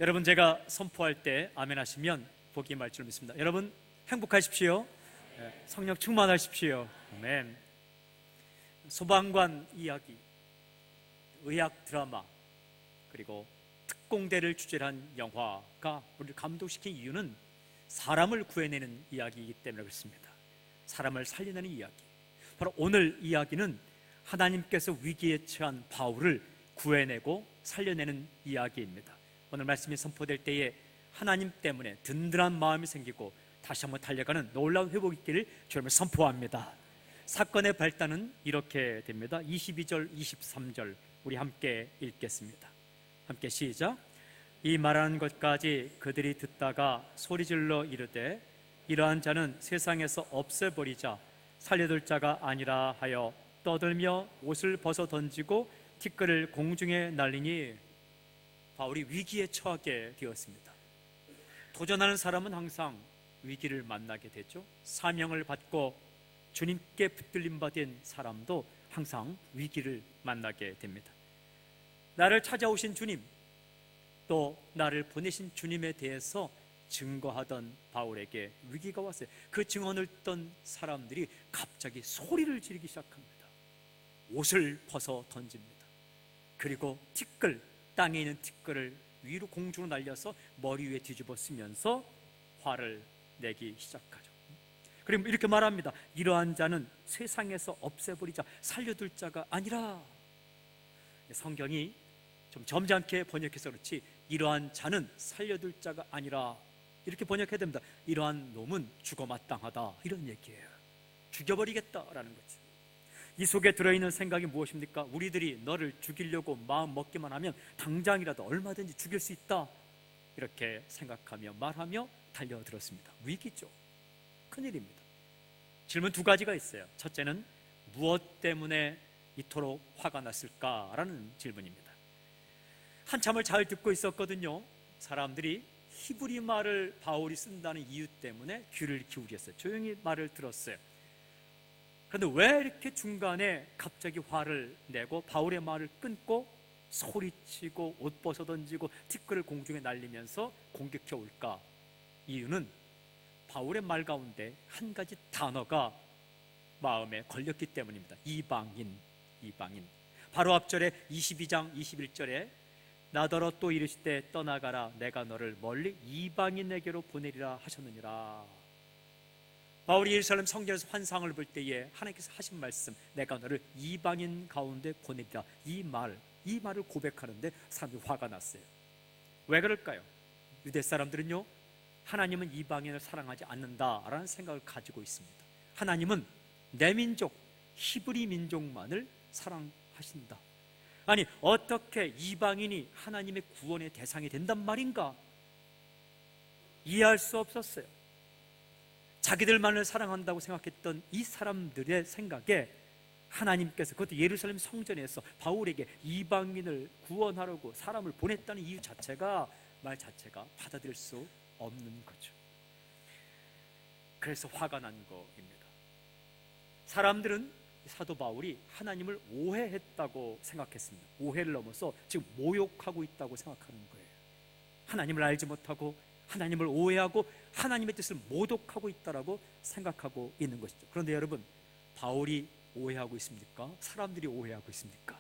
여러분, 제가 선포할 때 아멘 하시면 복이 임할 줄 믿습니다. 여러분 행복하십시오. 성령 충만하십시오. 아멘. 소방관 이야기, 의학 드라마, 그리고 특공대를 주제로 한 영화가 우리를 감동시킨 이유는 사람을 구해내는 이야기이기 때문에 그렇습니다. 사람을 살려내는 이야기. 바로 오늘 이야기는 하나님께서 위기에 처한 바울을 구해내고 살려내는 이야기입니다. 오늘 말씀이 선포될 때에 하나님 때문에 든든한 마음이 생기고 다시 한번 달려가는 놀라운 회복이 있기를 주님을 선포합니다. 사건의 발단은 이렇게 됩니다. 22절, 23절 우리 함께 읽겠습니다. 함께 시작. 이 말하는 것까지 그들이 듣다가 소리질러 이르되 이러한 자는 세상에서 없애버리자 살려둘 자가 아니라 하여 떠들며 옷을 벗어 던지고 티끌을 공중에 날리니 바울이 위기에 처하게 되었습니다. 도전하는 사람은 항상 위기를 만나게 되죠. 사명을 받고 주님께 붙들림 받은 사람도 항상 위기를 만나게 됩니다. 나를 찾아오신 주님, 또 나를 보내신 주님에 대해서 증거하던 바울에게 위기가 왔어요. 그 증언을 듣던 사람들이 갑자기 소리를 지르기 시작합니다. 옷을 벗어 던집니다. 그리고 티끌, 땅에 있는 티끌을 위로 공중으로 날려서 머리 위에 뒤집어 쓰면서 화를 내기 시작하죠. 그리고 이렇게 말합니다. 이러한 자는 세상에서 없애버리자 살려둘 자가 아니라. 성경이 좀 점잖게 번역해서 그렇지 이러한 자는 살려둘 자가 아니라 이렇게 번역해야 됩니다. 이러한 놈은 죽어 마땅하다, 이런 얘기예요. 죽여버리겠다라는 거죠. 이 속에 들어있는 생각이 무엇입니까? 우리들이 너를 죽이려고 마음 먹기만 하면 당장이라도 얼마든지 죽일 수 있다, 이렇게 생각하며 말하며 달려들었습니다. 위기죠. 큰일입니다. 질문 두 가지가 있어요. 첫째는 무엇 때문에 이토록 화가 났을까라는 질문입니다. 한참을 잘 듣고 있었거든요. 사람들이 히브리 말을 바울이 쓴다는 이유 때문에 귀를 기울였어요. 조용히 말을 들었어요. 그런데 왜 이렇게 중간에 갑자기 화를 내고 바울의 말을 끊고 소리치고 옷 벗어 던지고 티끌을 공중에 날리면서 공격해 올까? 이유는 바울의 말 가운데 한 가지 단어가 마음에 걸렸기 때문입니다. 이방인. 바로 앞절에 22장 21절에 나더러 또 이르시되 떠나가라 내가 너를 멀리 이방인에게로 보내리라 하셨느니라. 바울이 예루살렘 성전에서 환상을 볼 때에 하나님께서 하신 말씀, 내가 너를 이방인 가운데 보내리라, 이 말을 고백하는데 사람들이 화가 났어요. 왜 그럴까요? 유대 사람들은요, 하나님은 이방인을 사랑하지 않는다라는 생각을 가지고 있습니다. 하나님은 내 민족, 히브리 민족만을 사랑하신다. 아니, 어떻게 이방인이 하나님의 구원의 대상이 된단 말인가? 이해할 수 없었어요. 자기들만을 사랑한다고 생각했던 이 사람들의 생각에 하나님께서, 그것도 예루살렘 성전에서 바울에게 이방인을 구원하려고 사람을 보냈다는 이유 자체가, 말 자체가 받아들일 수 없는 거죠. 그래서 화가 난 거입니다. 사람들은 사도 바울이 하나님을 오해했다고 생각했습니다. 오해를 넘어서 지금 모욕하고 있다고 생각하는 거예요. 하나님을 알지 못하고 하나님을 오해하고 하나님의 뜻을 모독하고 있다라고 생각하고 있는 것이죠. 그런데 여러분, 바울이 오해하고 있습니까? 사람들이 오해하고 있습니까?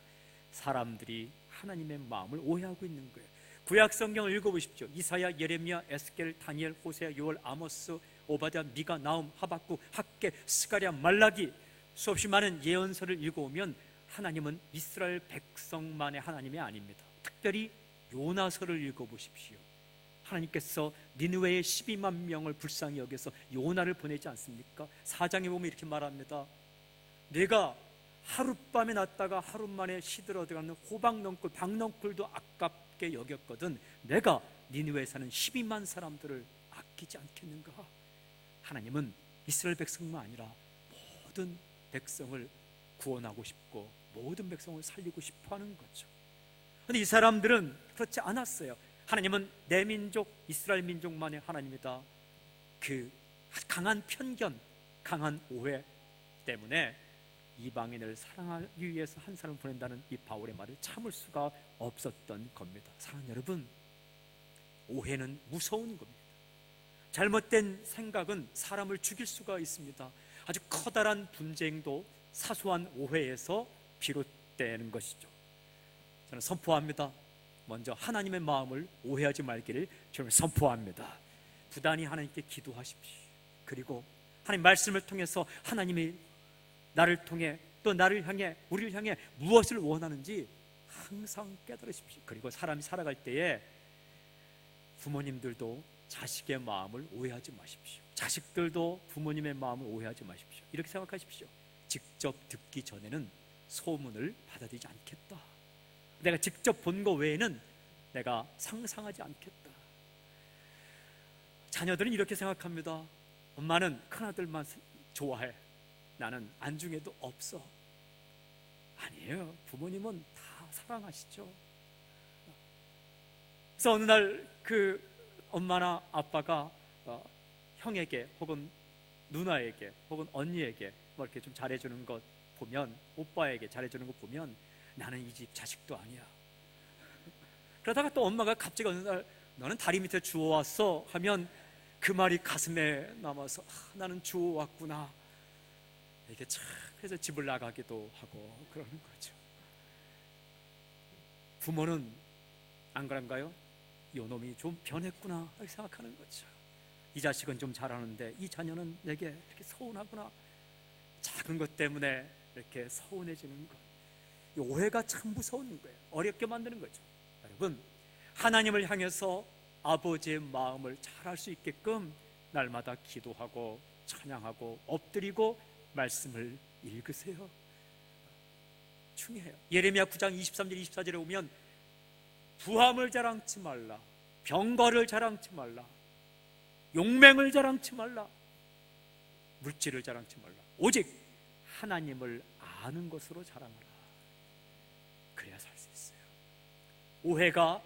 사람들이 하나님의 마음을 오해하고 있는 거예요. 구약 성경을 읽어보십시오. 이사야, 예레미야, 에스겔, 다니엘, 호세아, 요엘, 아모스, 오바댜, 미가, 나움, 하박국, 학개, 스가랴, 말라기, 수없이 많은 예언서를 읽어오면 하나님은 이스라엘 백성만의 하나님이 아닙니다. 특별히 요나서를 읽어보십시오. 하나님께서 니느웨의 12만 명을 불쌍히 여겨서 요나를 보내지 않습니까? 4장에 보면 이렇게 말합니다. 내가 하룻밤에 났다가 하룻만에 시들어 들어가는 호박넝쿨, 박넝쿨도 아깝게 여겼거든 내가 니느웨에 사는 12만 사람들을 아끼지 않겠는가? 하나님은 이스라엘 백성만 아니라 모든 백성을 구원하고 싶고 모든 백성을 살리고 싶어 하는 거죠. 그런데 이 사람들은 그렇지 않았어요. 하나님은 내 민족, 이스라엘 민족만의 하나님이다. 그 강한 편견, 강한 오해 때문에 이방인을 사랑하기 위해서 한 사람을 보낸다는 이 바울의 말을 참을 수가 없었던 겁니다. 사랑하는 여러분, 오해는 무서운 겁니다. 잘못된 생각은 사람을 죽일 수가 있습니다. 아주 커다란 분쟁도 사소한 오해에서 비롯되는 것이죠. 저는 선포합니다. 먼저 하나님의 마음을 오해하지 말기를 저는 선포합니다. 부단히 하나님께 기도하십시오. 그리고 하나님 말씀을 통해서 하나님이 나를 통해 또 나를 향해 우리를 향해 무엇을 원하는지 항상 깨달으십시오. 그리고 사람이 살아갈 때에 부모님들도 자식의 마음을 오해하지 마십시오. 자식들도 부모님의 마음을 오해하지 마십시오. 이렇게 생각하십시오. 직접 듣기 전에는 소문을 받아들이지 않겠다. 내가 직접 본 거 외에는 내가 상상하지 않겠다. 자녀들은 이렇게 생각합니다. 엄마는 큰아들만 좋아해. 나는 안중에도 없어. 아니에요. 부모님은 다 사랑하시죠. 그래서 어느 날 그 엄마나 아빠가 형에게 혹은 누나에게 혹은 언니에게 뭐 이렇게 좀 잘해주는 것 보면, 오빠에게 잘해주는 것 보면 나는 이 집 자식도 아니야. 그러다가 또 엄마가 갑자기 어느 날 너는 다리 밑에 주워왔어 하면 그 말이 가슴에 남아서 나는 주워왔구나. 이게 참 그래서 집을 나가기도 하고 그러는 거죠. 부모는 안 그런가요? 요 놈이 좀 변했구나 이렇게 생각하는 거죠. 이 자식은 좀 잘하는데 이 자녀는 내게 이렇게 서운하구나. 작은 것 때문에 이렇게 서운해지는 것, 이 오해가 참 무서운 거예요. 어렵게 만드는 거죠. 여러분, 하나님을 향해서 아버지의 마음을 잘 알 수 있게끔 날마다 기도하고 찬양하고 엎드리고 말씀을 읽으세요. 중요해요. 예레미야 9장 23절 24절에 오면 부함을 자랑치 말라, 병거를 자랑치 말라, 용맹을 자랑치 말라, 물질을 자랑치 말라. 오직 하나님을 아는 것으로 자랑하라. 그래야 살 수 있어요. 오해가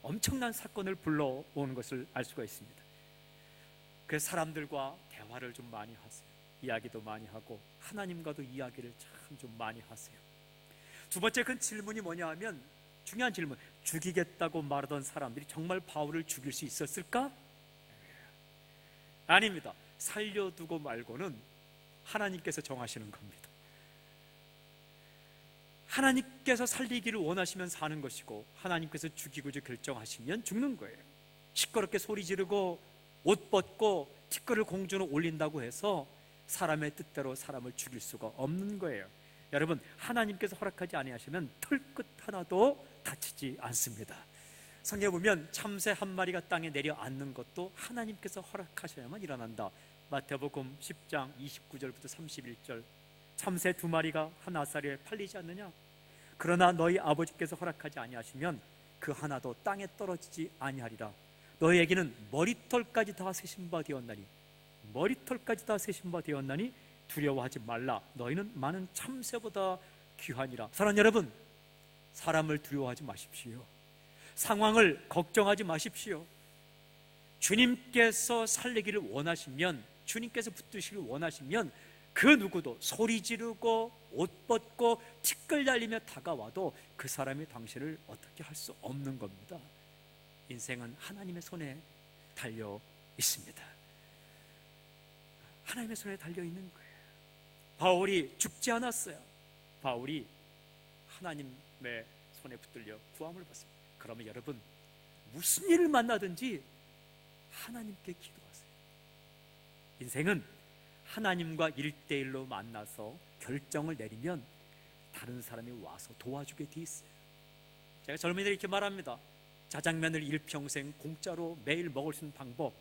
엄청난 사건을 불러오는 것을 알 수가 있습니다. 그래서 사람들과 대화를 좀 많이 하세요. 이야기도 많이 하고 하나님과도 이야기를 참 좀 많이 하세요. 두 번째 큰 질문이 뭐냐 하면, 중요한 질문, 죽이겠다고 말하던 사람들이 정말 바울을 죽일 수 있었을까? 아닙니다. 살려두고 말고는 하나님께서 정하시는 겁니다. 하나님께서 살리기를 원하시면 사는 것이고 하나님께서 죽이고자 결정하시면 죽는 거예요. 시끄럽게 소리 지르고 옷 벗고 티끌을 공중으로 올린다고 해서 사람의 뜻대로 사람을 죽일 수가 없는 거예요. 여러분, 하나님께서 허락하지 아니하시면 털끝 하나도 다치지 않습니다. 성경에 보면 참새 한 마리가 땅에 내려앉는 것도 하나님께서 허락하셔야만 일어난다. 마태복음 10장 29절부터 31절, 참새 두 마리가 한 아사리에 팔리지 않느냐? 그러나 너희 아버지께서 허락하지 아니하시면 그 하나도 땅에 떨어지지 아니하리라. 너희에게는 머리털까지 다 세신 바 되었나니, 머리털까지 다 세신 바 되었나니 두려워하지 말라. 너희는 많은 참새보다 귀하니라. 사랑하는 여러분, 사람을 두려워하지 마십시오. 상황을 걱정하지 마십시오. 주님께서 살리기를 원하시면, 주님께서 붙드시기를 원하시면 그 누구도 소리 지르고 옷 벗고 티끌 날리며 다가와도 그 사람이 당신을 어떻게 할 수 없는 겁니다. 인생은 하나님의 손에 달려 있습니다. 하나님의 손에 달려 있는 거예요. 바울이 죽지 않았어요. 바울이 하나님의 손에 붙들려 구함을 받습니다. 그러면 여러분, 무슨 일을 만나든지 하나님께 기도하세요. 인생은 하나님과 1대1로 만나서 결정을 내리면 다른 사람이 와서 도와주게 돼 있어요. 제가 젊은이들 이렇게 말합니다. 자장면을 일평생 공짜로 매일 먹을 수 있는 방법,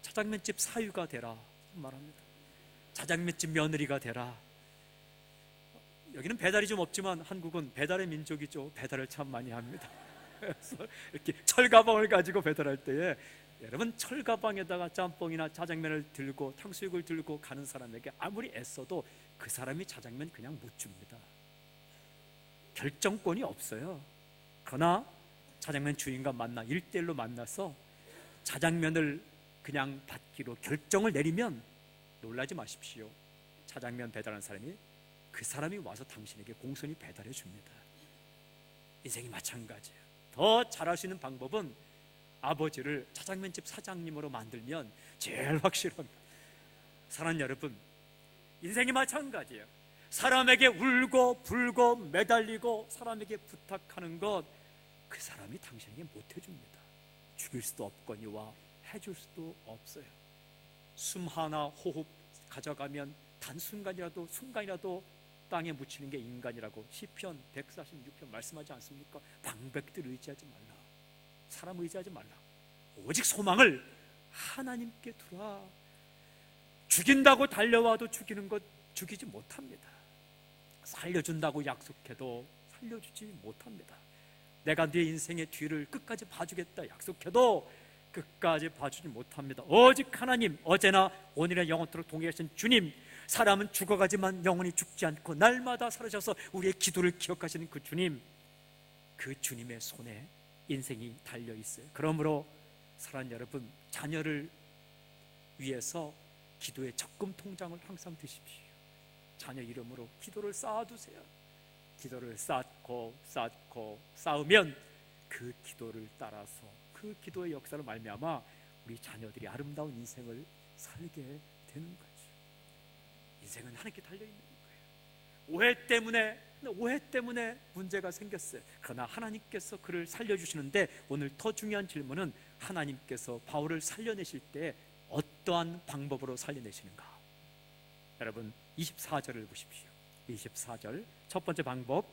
자장면집 사유가 되라 말합니다. 자장면집 며느리가 되라. 여기는 배달이 좀 없지만 한국은 배달의 민족이죠. 배달을 참 많이 합니다. 그래서 이렇게 철가방을 가지고 배달할 때에, 여러분, 철가방에다가 짬뽕이나 자장면을 들고 탕수육을 들고 가는 사람에게 아무리 애써도 그 사람이 자장면 그냥 못 줍니다. 결정권이 없어요. 그러나 자장면 주인과 만나 1대1로 만나서 자장면을 그냥 받기로 결정을 내리면 놀라지 마십시오. 자장면 배달하는 사람이, 그 사람이 와서 당신에게 공손히 배달해 줍니다. 인생이 마찬가지예요. 더 잘할 수 있는 방법은 아버지를 짜장면집 사장님으로 만들면 제일 확실합니다. 사랑하는 여러분, 인생이 마찬가지예요. 사람에게 울고 불고 매달리고 사람에게 부탁하는 것, 그 사람이 당신에게 못해줍니다. 죽일 수도 없거니와 해줄 수도 없어요. 숨 하나 호흡 가져가면 순간이라도 땅에 묻히는 게 인간이라고 시편 146편 말씀하지 않습니까? 방백들 의지하지 말라, 사람 의지하지 말라, 오직 소망을 하나님께 두라. 죽인다고 달려와도 죽이는 것 죽이지 못합니다. 살려준다고 약속해도 살려주지 못합니다. 내가 네 인생의 뒤를 끝까지 봐주겠다 약속해도 끝까지 봐주지 못합니다. 오직 하나님, 어제나 오늘의 영원토록 동행하신 주님, 사람은 죽어가지만 영원히 죽지 않고 날마다 살아셔서 우리의 기도를 기억하시는 그 주님, 그 주님의 손에 인생이 달려있어요. 그러므로 사랑하는 여러분, 자녀를 위해서 기도의 적금 통장을 항상 드십시오. 자녀 이름으로 기도를 쌓아두세요. 기도를 쌓고 쌓으면 그 기도를 따라서 그 기도의 역사로 말미암아 우리 자녀들이 아름다운 인생을 살게 되는 거죠. 인생은 하나님께 달려있는 거예요. 오해 때문에 문제가 생겼어요. 그러나 하나님께서 그를 살려주시는데, 오늘 더 중요한 질문은 하나님께서 바울을 살려내실 때 어떠한 방법으로 살려내시는가? 여러분 24절을 보십시오. 24절 첫 번째 방법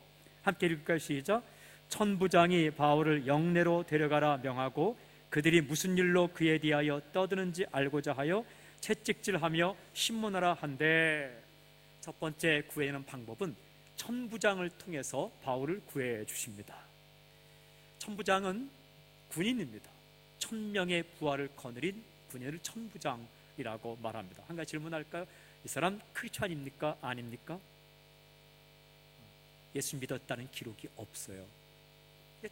함께 읽을까요? 시작. 천부장이 바울을 영내로 데려가라 명하고 그들이 무슨 일로 그에 대하여 떠드는지 알고자 하여 채찍질하며 신문하라 한데, 첫 번째 구해내는 방법은 천부장을 통해서 바울을 구해 주십니다. 천부장은 군인입니다. 1000명의 부하를 거느린 군인을 천부장이라고 말합니다. 한 가지 질문할까요? 이 사람 크리스찬입니까? 아닙니까? 예수 믿었다는 기록이 없어요.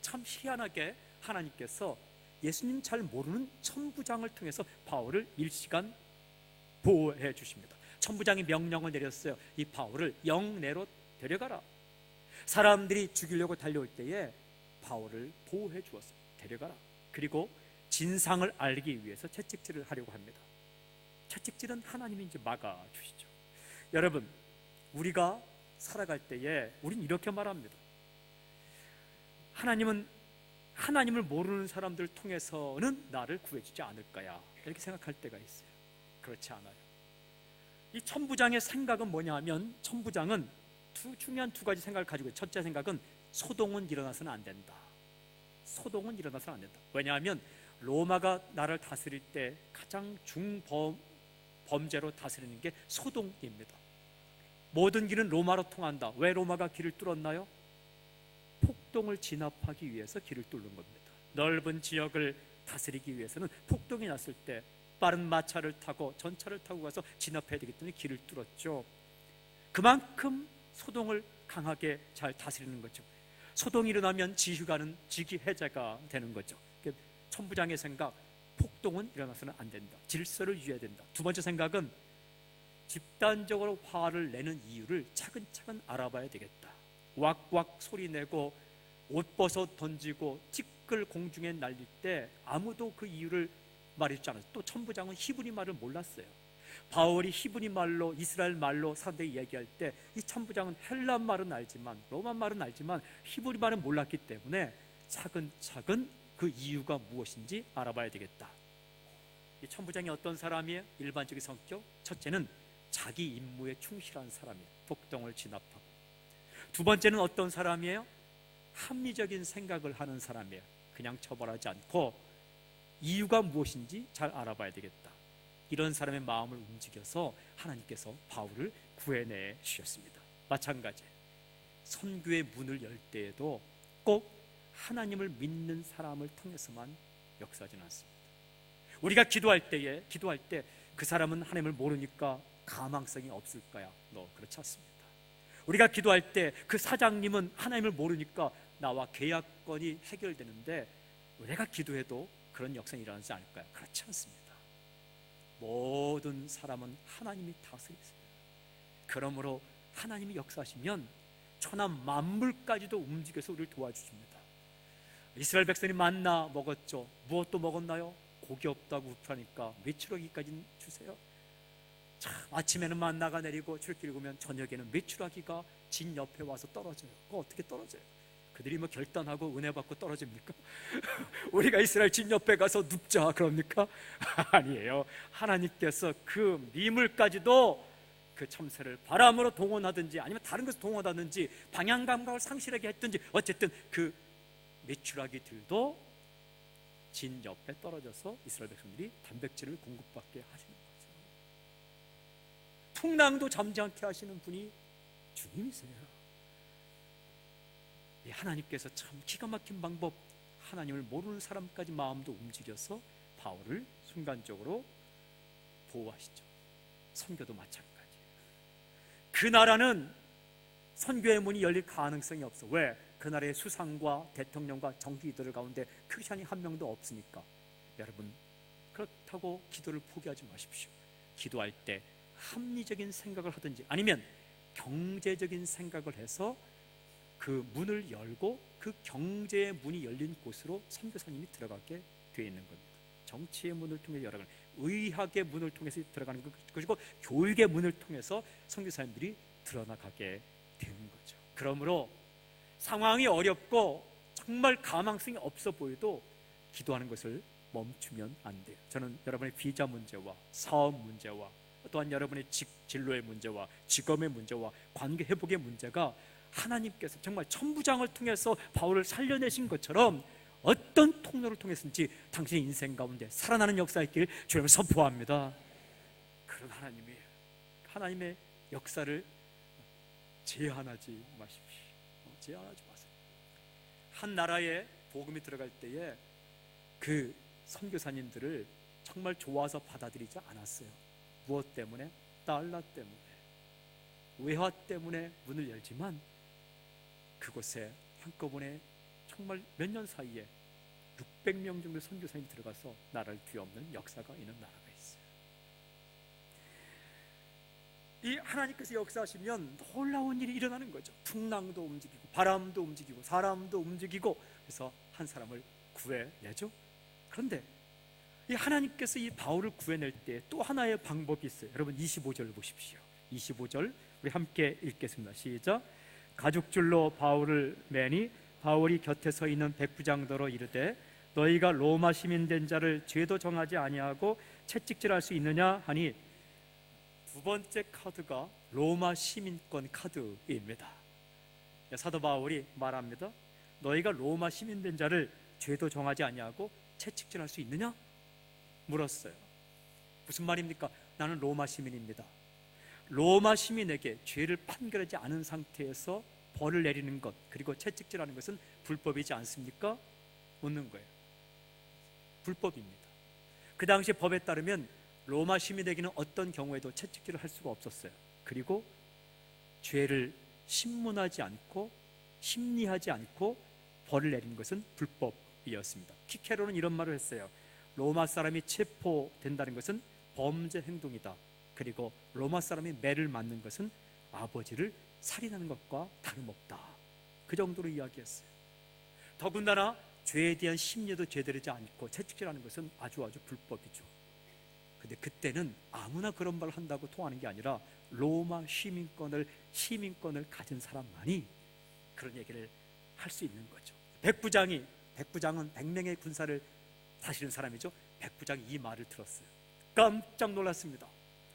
참 희한하게 하나님께서 예수님 잘 모르는 천부장을 통해서 바울을 일시간 보호해 주십니다. 천부장이 명령을 내렸어요. 이 바울을 영내로 데려가라. 사람들이 죽이려고 달려올 때에 바울을 보호해 주었어요. 데려가라. 그리고 진상을 알기 위해서 채찍질을 하려고 합니다. 채찍질은 하나님이 이제 막아주시죠. 여러분, 우리가 살아갈 때에 우린 이렇게 말합니다. 하나님을 모르는 사람들을 통해서는 나를 구해주지 않을 거야, 이렇게 생각할 때가 있어요. 그렇지 않아요. 이 천부장의 생각은 뭐냐면, 천부장은 중요한 두 가지 생각을 가지고 있어요. 첫째 생각은 소동은 일어나서는 안 된다. 소동은 일어나서는 안 된다. 왜냐하면 로마가 나라를 다스릴 때 가장 범죄로 다스리는 게 소동입니다. 모든 길은 로마로 통한다. 왜 로마가 길을 뚫었나요? 폭동을 진압하기 위해서 길을 뚫는 겁니다. 넓은 지역을 다스리기 위해서는 폭동이 났을 때 빠른 마차를 타고 전차를 타고 가서 진압해야 되기 때문에 길을 뚫었죠. 그만큼 소동을 강하게 잘 다스리는 거죠. 소동이 일어나면 지휘관은 직위해제가 되는 거죠. 천부장의 생각, 폭동은 일어나서는 안 된다. 질서를 유지해야 된다. 두 번째 생각은 집단적으로 화를 내는 이유를 차근차근 알아봐야 되겠다. 왁왁 소리내고 옷 벗어 던지고 티끌 공중에 날릴 때 아무도 그 이유를 말해주지 않았어요. 또 천부장은 히브리 말을 몰랐어요. 바울이 히브리 말로, 이스라엘 말로 사람들이 얘기할 때 이 천부장은 헬란 말은 알지만, 로마 말은 알지만 히브리 말은 몰랐기 때문에 차근차근 그 이유가 무엇인지 알아봐야 되겠다. 이 천부장이 어떤 사람이에요? 일반적인 성격. 첫째는 자기 임무에 충실한 사람이에요. 폭동을 진압하고. 두 번째는 어떤 사람이에요? 합리적인 생각을 하는 사람이에요. 그냥 처벌하지 않고 이유가 무엇인지 잘 알아봐야 되겠다. 이런 사람의 마음을 움직여서 하나님께서 바울을 구해내 주셨습니다. 마찬가지, 선교의 문을 열 때에도 꼭 하나님을 믿는 사람을 통해서만 역사하지는 않습니다. 우리가 기도할 때 그 사람은 하나님을 모르니까 가망성이 없을 거야. 그렇지 않습니다. 우리가 기도할 때 그 사장님은 하나님을 모르니까 나와 계약건이 해결되는데 내가 기도해도 그런 역사가 일어나지 않을까요? 그렇지 않습니다. 모든 사람은 하나님이 다스리세요. 그러므로 하나님이 역사하시면 천하 만물까지도 움직여서 우리를 도와주십니다. 이스라엘 백성이 만나 먹었죠. 무엇도 먹었나요? 고기 없다고 불하니까 메추라기까지 주세요. 참, 아침에는 만나가 내리고 출길 구면 저녁에는 메추라기가 진 옆에 와서 떨어져요. 그거 어떻게 떨어져요? 그들이 뭐 결단하고 은혜 받고 떨어집니까? 우리가 이스라엘 진 옆에 가서 눕자 그럽니까? 아니에요. 하나님께서 그 미물까지도 그 참새를 바람으로 동원하든지 아니면 다른 것을 동원하든지 방향 감각을 상실하게 했든지 어쨌든 그 메추라기들도 진 옆에 떨어져서 이스라엘 백성들이 단백질을 공급받게 하시는 거죠. 풍랑도 잠지 않게 하시는 분이 주님이세요. 하나님께서 참 기가 막힌 방법, 하나님을 모르는 사람까지 마음도 움직여서 바울을 순간적으로 보호하시죠. 선교도 마찬가지예요. 그 나라는 선교의 문이 열릴 가능성이 없어. 왜? 그 나라의 수상과 대통령과 정치인들 가운데 크리스찬이 한 명도 없으니까. 여러분, 그렇다고 기도를 포기하지 마십시오. 기도할 때 합리적인 생각을 하든지 아니면 경제적인 생각을 해서 그 문을 열고 그 경제의 문이 열린 곳으로 선교사님이 들어가게 되어 있는 겁니다. 정치의 문을 통해 열어가는, 의학의 문을 통해서 들어가는 것이고 교육의 문을 통해서 선교사님들이 드러나가게 되는 거죠. 그러므로 상황이 어렵고 정말 가망성이 없어 보여도 기도하는 것을 멈추면 안 돼요. 저는 여러분의 비자 문제와 사업 문제와 또한 여러분의 진로의 문제와 직업의 문제와 관계 회복의 문제가 하나님께서 정말 천부장을 통해서 바울을 살려내신 것처럼 어떤 통로를 통해서든지 당신의 인생 가운데 살아나는 역사의 길 주님을 선포합니다. 그런 하나님이에요. 하나님의 역사를 제한하지 마십시오. 제한하지 마세요. 한 나라에 복음이 들어갈 때에 그 선교사님들을 정말 좋아서 받아들이지 않았어요. 무엇 때문에? 달러 때문에, 외화 때문에 문을 열지만 그곳에 한꺼번에 정말 몇 년 사이에 600명 정도 선교사님이 들어가서 나라를 뒤엎는 역사가 있는 나라가 있어요. 이 하나님께서 역사하시면 놀라운 일이 일어나는 거죠. 풍랑도 움직이고 바람도 움직이고 사람도 움직이고 그래서 한 사람을 구해내죠. 그런데 이 하나님께서 이 바울을 구해낼 때 또 하나의 방법이 있어요. 여러분 25절 보십시오. 25절 우리 함께 읽겠습니다. 시작. 가죽줄로 바울을 매니 바울이 곁에 서 있는 백부장더러 이르되 너희가 로마 시민 된 자를 죄도 정하지 아니하고 채찍질할 수 있느냐 하니 두 번째 카드가 로마 시민권 카드입니다. 사도 바울이 말합니다. 너희가 로마 시민 된 자를 죄도 정하지 아니하고 채찍질할 수 있느냐? 물었어요. 무슨 말입니까? 나는 로마 시민입니다. 로마 시민에게 죄를 판결하지 않은 상태에서 벌을 내리는 것 그리고 채찍질하는 것은 불법이지 않습니까? 묻는 거예요. 불법입니다. 그 당시 법에 따르면 로마 시민에게는 어떤 경우에도 채찍질을 할 수가 없었어요. 그리고 죄를 신문하지 않고 심리하지 않고 벌을 내리는 것은 불법이었습니다. 키케로는 이런 말을 했어요. 로마 사람이 체포된다는 것은 범죄 행동이다. 그리고 로마 사람이 매를 맞는 것은 아버지를 살인하는 것과 다름없다. 그 정도로 이야기했어요. 더군다나 죄에 대한 심리도 제대로 하지 않고 채찍질하는 것은 아주 불법이죠. 근데 그때는 아무나 그런 말을 한다고 통하는 게 아니라 로마 시민권을 가진 사람만이 그런 얘기를 할 수 있는 거죠. 백부장은 100명의 군사를 다스리는 사람이죠. 백부장이 이 말을 들었어요. 깜짝 놀랐습니다.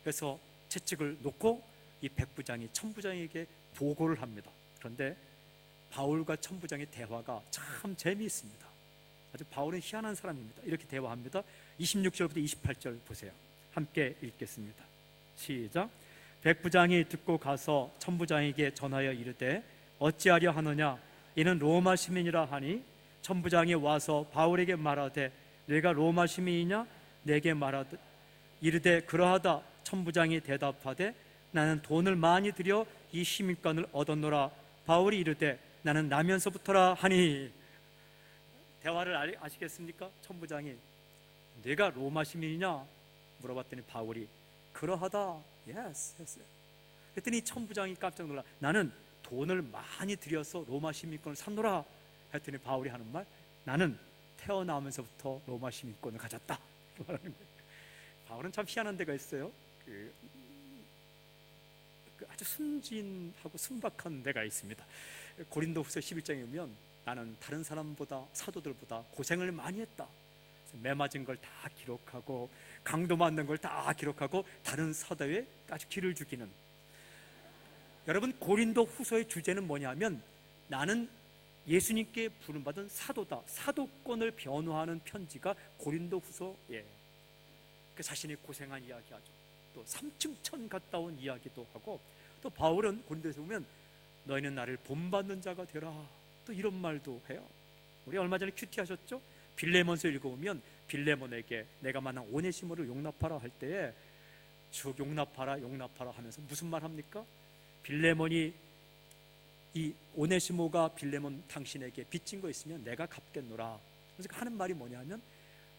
그래서 채찍을 놓고 이 백부장이 천부장에게 보고를 합니다. 그런데 바울과 천부장의 대화가 참 재미있습니다. 아주 바울은 희한한 사람입니다. 이렇게 대화합니다. 26절부터 28절 보세요. 함께 읽겠습니다. 시작. 백부장이 듣고 가서 천부장에게 전하여 이르되 어찌하려 하느냐 이는 로마 시민이라 하니 천부장이 와서 바울에게 말하되 내가 로마 시민이냐 내게 말하되 이르되 그러하다. 천부장이 대답하되 나는 돈을 많이 들여 이 시민권을 얻었노라. 바울이 이르되 나는 나면서부터라 하니. 대화를 아시겠습니까? 천부장이 내가 로마 시민이냐 물어봤더니 바울이 그러하다. 예스 했어요. 그랬더니 천부장이 깜짝 놀라 나는 돈을 많이 들여서 로마 시민권을 샀노라 했더니 바울이 하는 말 나는 태어나면서부터 로마 시민권을 가졌다 이렇게 말하는 거예요. 바울은 참 희한한 데가 있어요. 그 아주 순진하고 순박한 데가 있습니다. 고린도후서 11장에 보면 나는 다른 사람보다, 사도들보다 고생을 많이 했다. 매 맞은 걸 다 기록하고 강도 맞는 걸 다 기록하고 다른 사도에 아주 기를 죽이는. 여러분, 고린도후서의 주제는 뭐냐면 나는 예수님께 부름받은 사도다. 사도권을 변호하는 편지가 고린도후서예요. 그 자신이 고생한 이야기하죠. 또 삼층천 갔다 온 이야기도 하고, 또 바울은 고린도에서 보면 너희는 나를 본받는 자가 되라, 또 이런 말도 해요. 우리 얼마 전에 큐티 하셨죠? 빌레몬서 읽어보면 빌레몬에게 내가 만난 오네시모를 용납하라 할 때에 쭉 용납하라 용납하라 하면서 무슨 말 합니까? 빌레몬이, 이 오네시모가 빌레몬 당신에게 빚진 거 있으면 내가 갚겠노라. 그래서 하는 말이 뭐냐면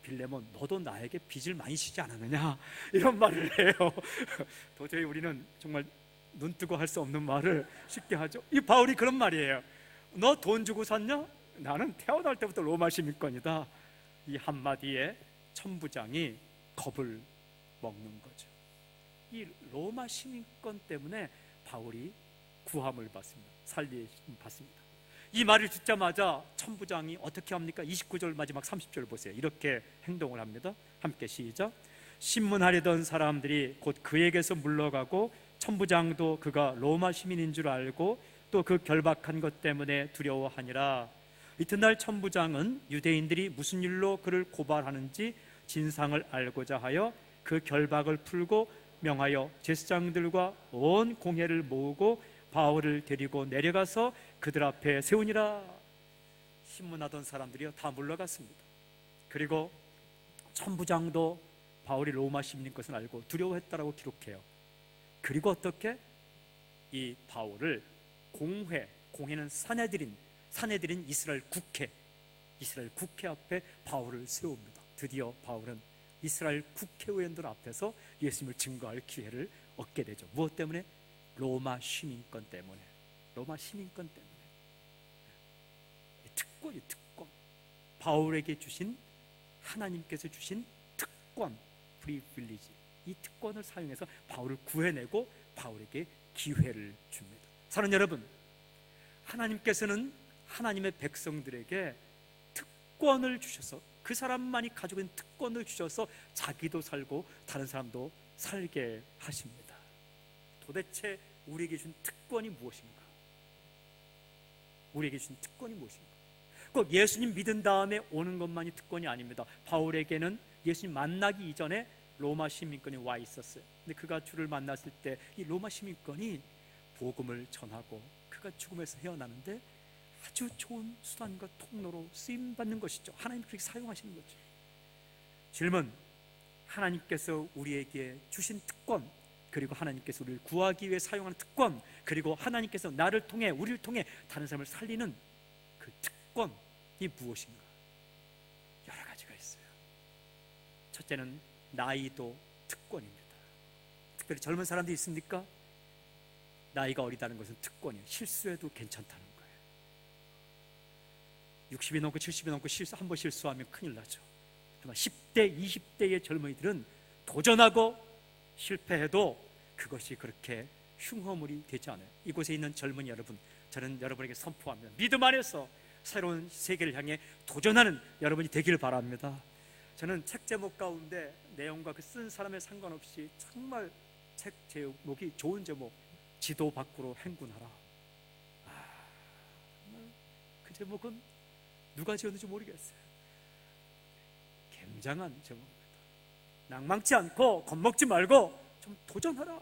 빌레몬 너도 나에게 빚을 많이 지지 않았느냐 이런 말을 해요. 도저히 우리는 정말 눈 뜨고 할 수 없는 말을 쉽게 하죠. 이 바울이 그런 말이에요. 너 돈 주고 샀냐? 나는 태어날 때부터 로마 시민권이다. 이 한마디에 천부장이 겁을 먹는 거죠. 이 로마 시민권 때문에 바울이 구함을 받습니다. 살리심 받습니다. 이 말을 듣자마자 천부장이 어떻게 합니까? 29절 마지막 30절 보세요. 이렇게 행동을 합니다. 함께 시작. 신문하려던 사람들이 곧 그에게서 물러가고 천부장도 그가 로마 시민인 줄 알고 또 그 결박한 것 때문에 두려워하니라. 이튿날 천부장은 유대인들이 무슨 일로 그를 고발하는지 진상을 알고자 하여 그 결박을 풀고 명하여 제사장들과 온 공회를 모으고 바울을 데리고 내려가서 그들 앞에 세우니라. 신문하던 사람들이 다 물러갔습니다. 그리고 천부장도 바울이 로마 시민인 것을 알고 두려워했다라고 기록해요. 그리고 어떻게? 이 바울을 공회는 사내들인 이스라엘 국회 앞에 바울을 세웁니다. 드디어 바울은 이스라엘 국회의원들 앞에서 예수님을 증거할 기회를 얻게 되죠. 무엇 때문에? 로마 시민권 때문에. 로마 시민권 때문에. 특권. 바울에게 주신, 하나님께서 주신 특권, 프리빌리지. 이 특권을 사용해서 바울을 구해내고 바울에게 기회를 줍니다. 사랑하는 여러분, 하나님께서는 하나님의 백성들에게 특권을 주셔서, 그 사람만이 가지고 있는 특권을 주셔서 자기도 살고 다른 사람도 살게 하십니다. 도대체 우리에게 준 특권이 무엇인가? 우리에게 준 특권이 무엇인가? 꼭 예수님 믿은 다음에 오는 것만이 특권이 아닙니다. 바울에게는 예수님 만나기 이전에 로마 시민권이 와 있었어요. 근데 그가 주를 만났을 때 이 로마 시민권이 복음을 전하고 그가 죽음에서 헤어나는데 아주 좋은 수단과 통로로 쓰임받는 것이죠. 하나님 그렇게 사용하시는 거죠. 질문, 하나님께서 우리에게 주신 특권, 그리고 하나님께서 우리를 구하기 위해 사용하는 특권, 그리고 하나님께서 나를 통해, 우리를 통해 다른 사람을 살리는 그 특권이 무엇인가? 여러 가지가 있어요. 첫째는 나이도 특권입니다. 특별히 젊은 사람들이 있습니까? 나이가 어리다는 것은 특권이에요. 실수해도 괜찮다는 거예요. 60이 넘고 70이 넘고 한번 실수하면 큰일 나죠. 그러나 10대, 20대의 젊은이들은 도전하고 실패해도 그것이 그렇게 흉허물이 되지 않아요. 이곳에 있는 젊은이 여러분, 저는 여러분에게 선포합니다. 믿음 안에서 새로운 세계를 향해 도전하는 여러분이 되기를 바랍니다. 저는 책 제목 가운데 내용과 그 쓴 사람에 상관없이 정말 책 제목이 좋은 제목, 지도 밖으로 행군하라. 그 제목은 누가 지었는지 모르겠어요. 굉장한 제목입니다. 낭망치 않고 겁먹지 말고 좀 도전하라.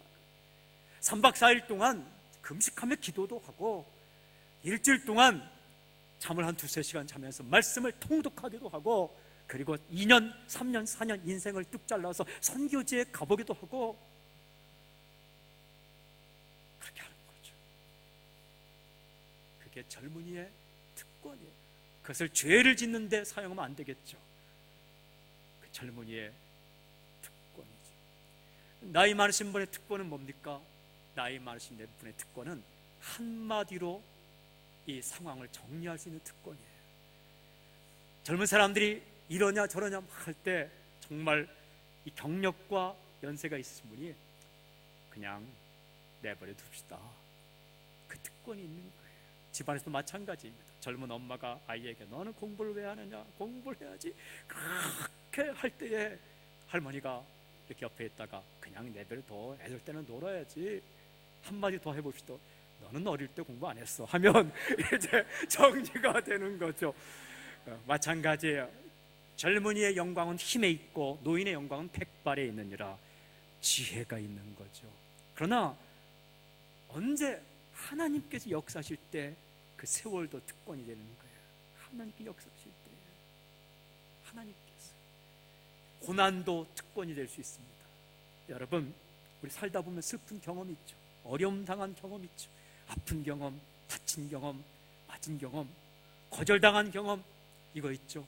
3박 4일 동안 금식하며 기도도 하고 일주일 동안 잠을 한 2-3시간 자면서 말씀을 통독하기도 하고, 그리고 2년, 3년, 4년 인생을 뚝 잘라서 선교지에 가보기도 하고 그렇게 하는 거죠. 그게 젊은이의 특권이에요. 그것을 죄를 짓는데 사용하면 안 되겠죠. 그 젊은이의 특권이죠. 나이 많으신 분의 특권은 뭡니까? 나이 많으신 분의 특권은 한마디로 이 상황을 정리할 수 있는 특권이에요. 젊은 사람들이 이러냐 저러냐 할 때 정말 이 경력과 연세가 있으신 분이 그냥 내버려 둡시다. 그 특권이 있는 거예요. 집안에서도 마찬가지입니다. 젊은 엄마가 아이에게 너는 공부를 왜 하느냐, 공부를 해야지, 그렇게 할 때에 할머니가 이렇게 옆에 있다가 그냥 내버려 둬, 애들 때는 놀아야지, 한마디 더 해봅시다. 너는 어릴 때 공부 안 했어 하면 이제 정리가 되는 거죠. 마찬가지예요. 젊은이의 영광은 힘에 있고 노인의 영광은 백발에 있느니라. 지혜가 있는 거죠. 그러나 언제 하나님께서 역사하실 때 그 세월도 특권이 되는 거예요. 하나님께 역사하실 때 하나님께서 고난도 특권이 될 수 있습니다. 여러분, 우리 살다 보면 슬픈 경험이 있죠. 어려움 당한 경험이 있죠. 아픈 경험, 다친 경험, 맞은 경험, 거절당한 경험, 이거 있죠.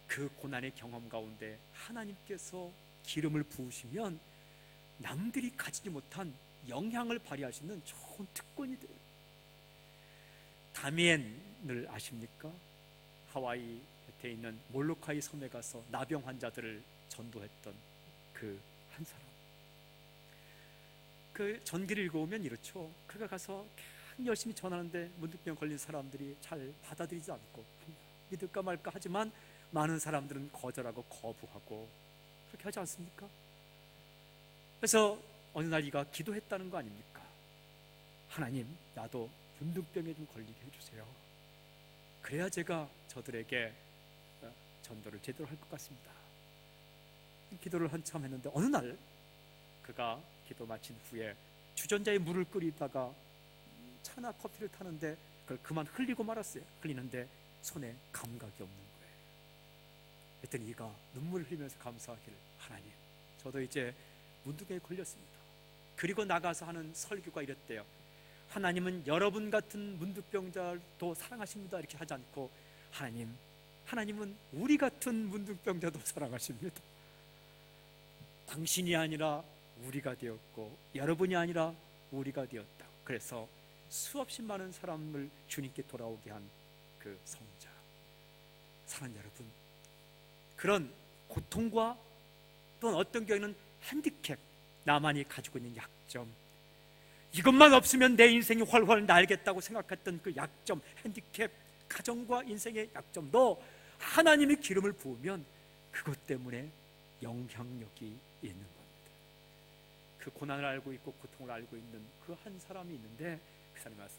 그 고난의 경험 가운데 하나님께서 기름을 부으시면 남들이 가지지 못한 영향을 발휘할 수 있는 좋은 특권이 돼요. 다미엔을 아십니까? 하와이에 있는 몰로카이 섬에 가서 나병 환자들을 전도했던 그 한 사람. 그 전기를 읽어오면 이렇죠. 그가 가서 열심히 전하는데 문득병 걸린 사람들이 잘 받아들이지 않고 믿을까 말까 하지만 많은 사람들은 거절하고 거부하고 그렇게 하지 않습니까? 그래서 어느 날 이가 기도했다는 거 아닙니까? 하나님, 나도 문둥병에 좀 걸리게 해주세요. 그래야 제가 저들에게 전도를 제대로 할 것 같습니다. 기도를 한참 했는데 어느 날 그가 기도 마친 후에 주전자에 물을 끓이다가 차나 커피를 타는데 그걸 그만 흘리고 말았어요. 흘리는데 손에 감각이 없는 거예요. 그랬더니 이가 눈물을 흘리면서 감사하기를, 하나님, 저도 이제 문둥병에 걸렸습니다. 그리고 나가서 하는 설교가 이랬대요. 하나님은 여러분 같은 문둥병자도 사랑하십니다. 이렇게 하지 않고 하나님은 우리 같은 문둥병자도 사랑하십니다. 당신이 아니라 우리가 되었고 여러분이 아니라 우리가 되었다. 그래서 수없이 많은 사람을 주님께 돌아오게 한 그 성자. 사랑하는 여러분, 그런 고통과 또는 어떤 경우에는 핸디캡, 나만이 가지고 있는 약점, 이것만 없으면 내 인생이 훨훨 날겠다고 생각했던 그 약점, 핸디캡, 가정과 인생의 약점도 하나님이 기름을 부으면 그것 때문에 영향력이 있는 겁니다. 그 고난을 알고 있고 고통을 알고 있는 그 한 사람이 있는데 그 사람이 와서,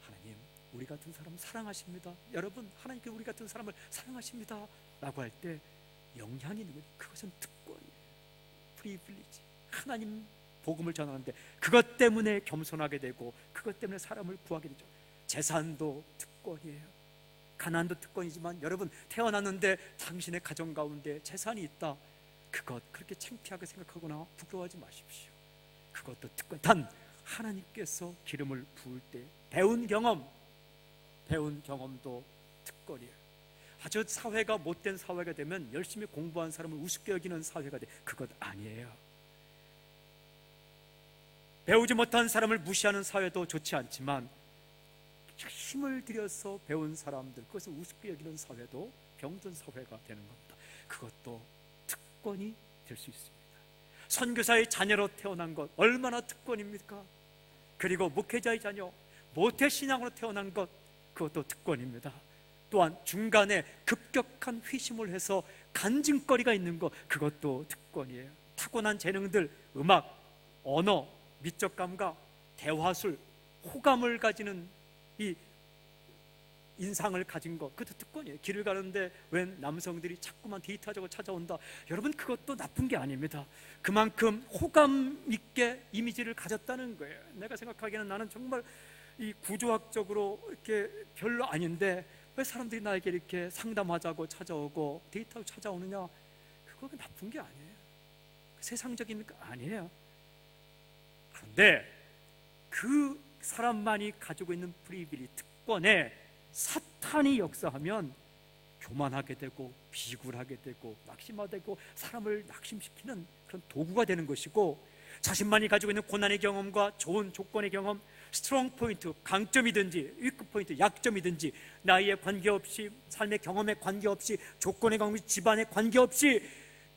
하나님, 우리 같은 사람 사랑하십니다. 여러분, 하나님께 우리 같은 사람을 사랑하십니다 라고 할 때 영향이 있는 거예요. 그것은 특권이에요. 프리빌리지. 하나님 복음을 전하는데 그것 때문에 겸손하게 되고 그것 때문에 사람을 구하게 되죠. 재산도 특권이에요. 가난도 특권이지만 여러분, 태어났는데 당신의 가정 가운데 재산이 있다, 그것 그렇게 창피하게 생각하거나 부끄러워하지 마십시오. 그것도 특권. 단 하나님께서 기름을 부을 때 배운 경험도 특권이에요. 아주 사회가 못된 사회가 되면 열심히 공부한 사람을 우습게 여기는 사회가 돼. 그것 아니에요. 배우지 못한 사람을 무시하는 사회도 좋지 않지만 힘을 들여서 배운 사람들, 그것을 우습게 여기는 사회도 병든 사회가 되는 겁니다. 그것도 특권이 될 수 있습니다. 선교사의 자녀로 태어난 것 얼마나 특권입니까? 그리고 목회자의 자녀, 모태신앙으로 태어난 것, 그것도 특권입니다. 또한 중간에 급격한 회심을 해서 간증거리가 있는 것, 그것도 특권이에요. 타고난 재능들, 음악, 언어, 미적 감각, 대화술, 호감을 가지는 이 인상을 가진 것, 그것도 특권이에요. 길을 가는데 웬 남성들이 자꾸만 데이트하자고 찾아온다. 여러분, 그것도 나쁜 게 아닙니다. 그만큼 호감 있게 이미지를 가졌다는 거예요. 내가 생각하기에는 나는 정말 이 구조학적으로 이렇게 별로 아닌데 왜 사람들이 나에게 이렇게 상담하자고 찾아오고 데이트하고 찾아오느냐? 그거 나쁜 게 아니에요. 세상적입니까? 아니에요. 그런데 그 사람만이 가지고 있는 프리빌리, 특권에 사탄이 역사하면 교만하게 되고 비굴하게 되고 낙심화되고 사람을 낙심시키는 그런 도구가 되는 것이고, 자신만이 가지고 있는 고난의 경험과 좋은 조건의 경험, 스트롱 포인트, 강점이든지 위크 포인트, 약점이든지 나이에 관계없이, 삶의 경험에 관계없이, 조건에 관계없이, 집안에 관계없이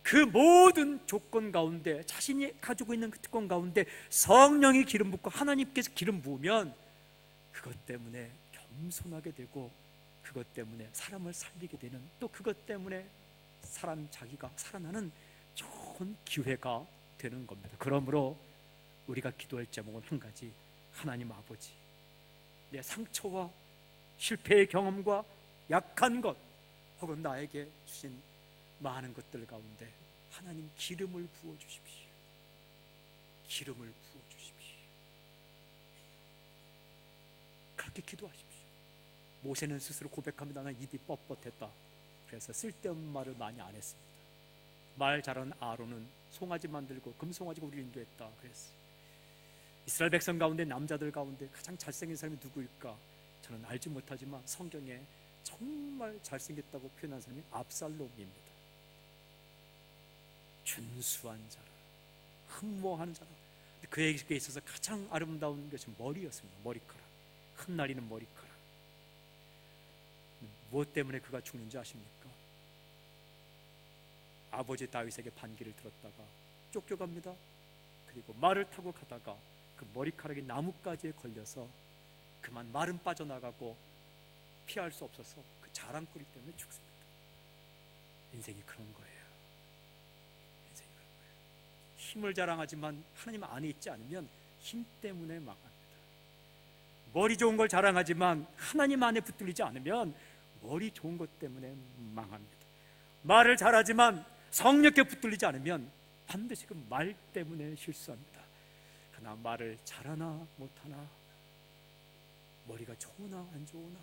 그 모든 조건 가운데, 자신이 가지고 있는 그 특권 가운데 성령이 기름 붓고 하나님께서 기름 부으면 그것 때문에 겸손하게 되고, 그것 때문에 사람을 살리게 되는, 또 그것 때문에 사람 자기가 살아나는 좋은 기회가 되는 겁니다. 그러므로 우리가 기도할 제목은 한 가지, 하나님 아버지, 내 상처와 실패의 경험과 약한 것 혹은 나에게 주신 많은 것들 가운데 하나님 기름을 부어주십시오. 기름을 부어주십시오. 그렇게 기도하십시오. 모세는 스스로 고백합니다. 나는 입이 뻣뻣했다. 그래서 쓸데없는 말을 많이 안 했습니다. 말 잘하는 아론은 송아지 만들고 금송아지 우리를 인도했다 그랬어요. 이스라엘 백성 가운데, 남자들 가운데 가장 잘생긴 사람이 누구일까? 저는 알지 못하지만 성경에 정말 잘생겼다고 표현한 사람이 압살롬입니다. 준수한 자라, 흠모하는 자라. 그에게 있어서 가장 아름다운 것은 머리였습니다. 머리카락, 흩날리는 머리카락. 무엇 때문에 그가 죽는지 아십니까? 아버지 다윗에게 반기를 들었다가 쫓겨갑니다. 그리고 말을 타고 가다가 그 머리카락이 나뭇가지에 걸려서 그만 말은 빠져나가고 피할 수 없어서 그 자랑거리 때문에 죽습니다. 인생이 그런 거예요. 인생이 그런 거예요. 힘을 자랑하지만 하나님 안에 있지 않으면 힘 때문에 망합니다. 머리 좋은 걸 자랑하지만 하나님 안에 붙들리지 않으면 머리 좋은 것 때문에 망합니다. 말을 잘하지만 성령께 붙들리지 않으면 반드시 그 말 때문에 실수합니다. 그러나 말을 잘하나 못하나, 머리가 좋으나 안 좋으나,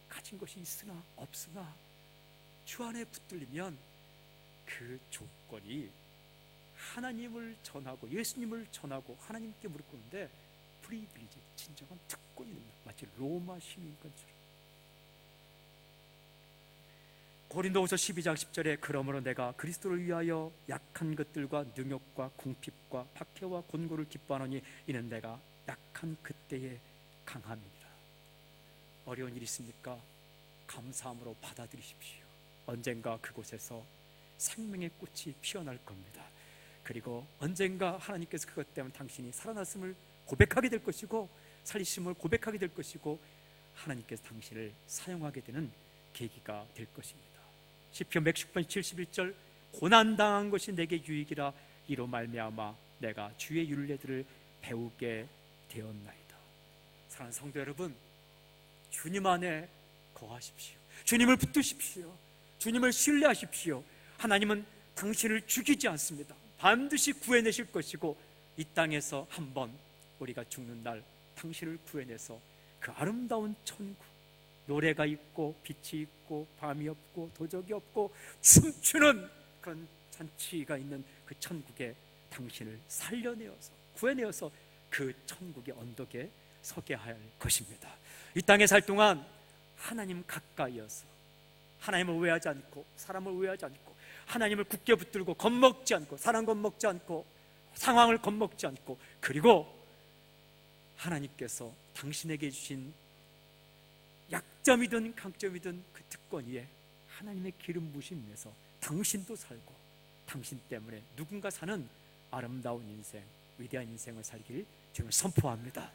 가진 것이 있으나 없으나 주 안에 붙들리면 그 조건이 하나님을 전하고 예수님을 전하고 하나님께 무릎 꿇는데 프리빌리지, 진정한 특권이 됩니다. 마치 로마 시민권처럼. 고린도후서 12장 10절에 그러므로 내가 그리스도를 위하여 약한 것들과 능욕과 궁핍과 박해와 곤고를 기뻐하노니 이는 내가 약한 그때의 강함이니라. 어려운 일 있습니까? 감사함으로 받아들이십시오. 언젠가 그곳에서 생명의 꽃이 피어날 겁니다. 그리고 언젠가 하나님께서 그것 때문에 당신이 살아났음을 고백하게 될 것이고, 살리심을 고백하게 될 것이고, 하나님께서 당신을 사용하게 되는 계기가 될 것입니다. 시편 110편 71절 고난당한 것이 내게 유익이라 이로 말미암아 내가 주의 율례들을 배우게 되었나이다. 사랑하는 성도 여러분, 주님 안에 거하십시오. 주님을 붙드십시오. 주님을 신뢰하십시오. 하나님은 당신을 죽이지 않습니다. 반드시 구해내실 것이고, 이 땅에서 한번 우리가 죽는 날 당신을 구해내서 그 아름다운 천국, 노래가 있고 빛이 있고 밤이 없고 도적이 없고 춤추는 그런 잔치가 있는 그 천국에 당신을 살려내어서 구해내어서 그 천국의 언덕에 서게 할 것입니다. 이 땅에 살 동안 하나님 가까이여서 하나님을 오해하지 않고 사람을 오해하지 않고 하나님을 굳게 붙들고 겁먹지 않고 사람 겁먹지 않고 상황을 겁먹지 않고, 그리고 하나님께서 당신에게 주신 약점이든 강점이든 그 특권 위에 하나님의 기름 부으심 인해서 당신도 살고 당신 때문에 누군가 사는 아름다운 인생, 위대한 인생을 살길 주님을 선포합니다.